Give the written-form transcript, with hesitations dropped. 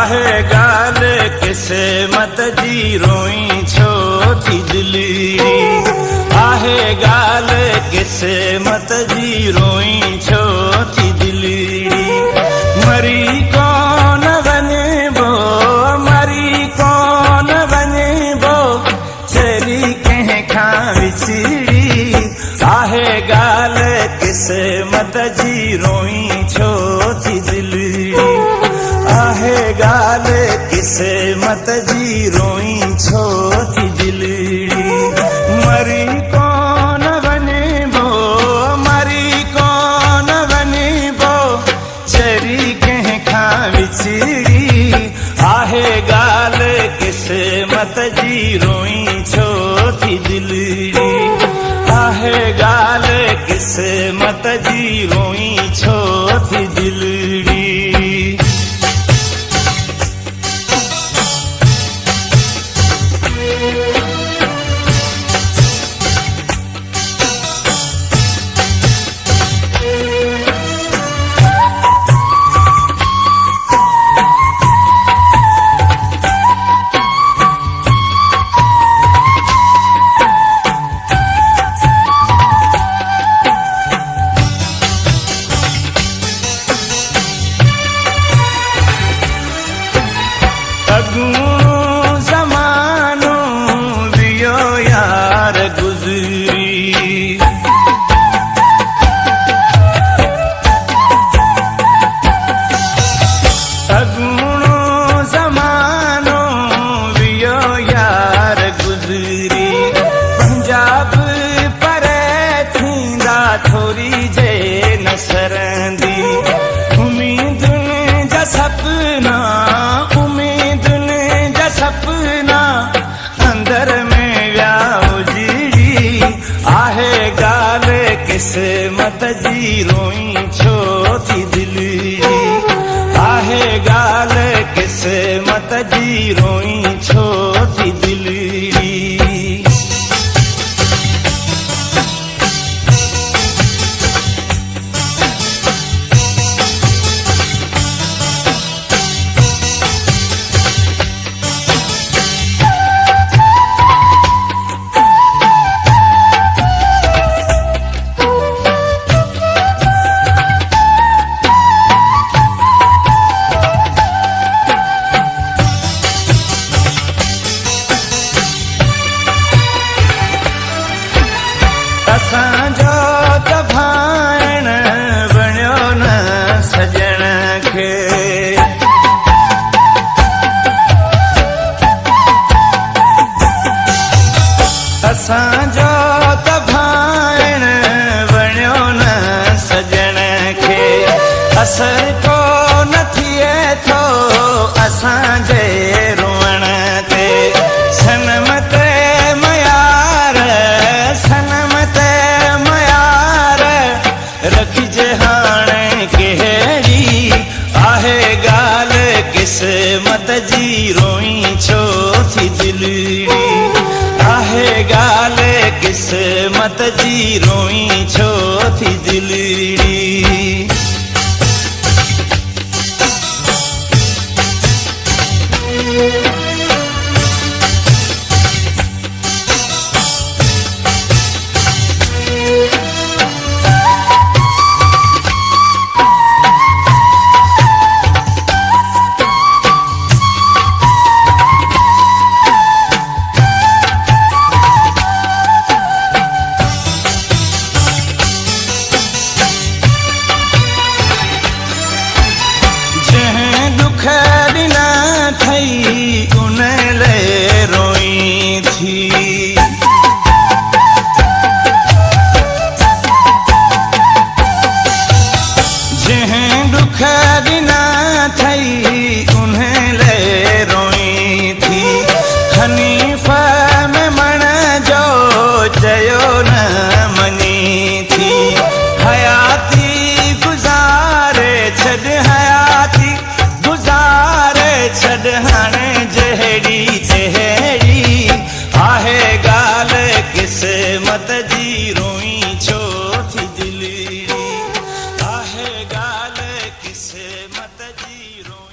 आहे गाल क़िस्मत जी रोई छो थी दिलड़ी आहे गाल क़िस्मत जी रोई छो थी दिलड़ी मरी कौन वञबो मरी कौन वञबो चली कंहिं खां विछड़ी आहे गाल क़िस्मत जी रोई छो थी दिलड़ी आहे गाल क़िस्मत जी रोई छो थी दिलड़ी मरी कौन वञबो मरी कौन वञबो चरी कंहिं खां विछड़ी आहे गाल क़िस्मत जी रोई छो थी दिलड़ी आहे गाल क़िस्मत जी रोई छो थी दिलड़ी ज़मानो वियो यार गुज़री अगूणो ज़मानो वियो यार गुज़री पंजाब परे थींदा थोरी जे न सरंदी उम्मीदुनि जा सपना सपना अंदर में विया उजड़ी आहे गाल क़िस्मत जी रोई छो थी दिलड़ी आहे गाल क़िस्मत जी रोई छो थी दिलड़ी असांजो त भाइण बणियो न सजण खे असांजो त भाइण बणियो न सजण खे असर को न थिए थो असांजे रोअण ते सनम ते मयार सनम ते मयार रखिजे हाणे कहिड़ी आहे गाल क़िस्मत जी रोई छो थी दिलड़ी आहे गाल क़िस्मत जी रोई छो थी दिलड़ी क़िस्मत जी रोई छो थी दिलड़ी आहे गाल क़िस्मत जी रोई।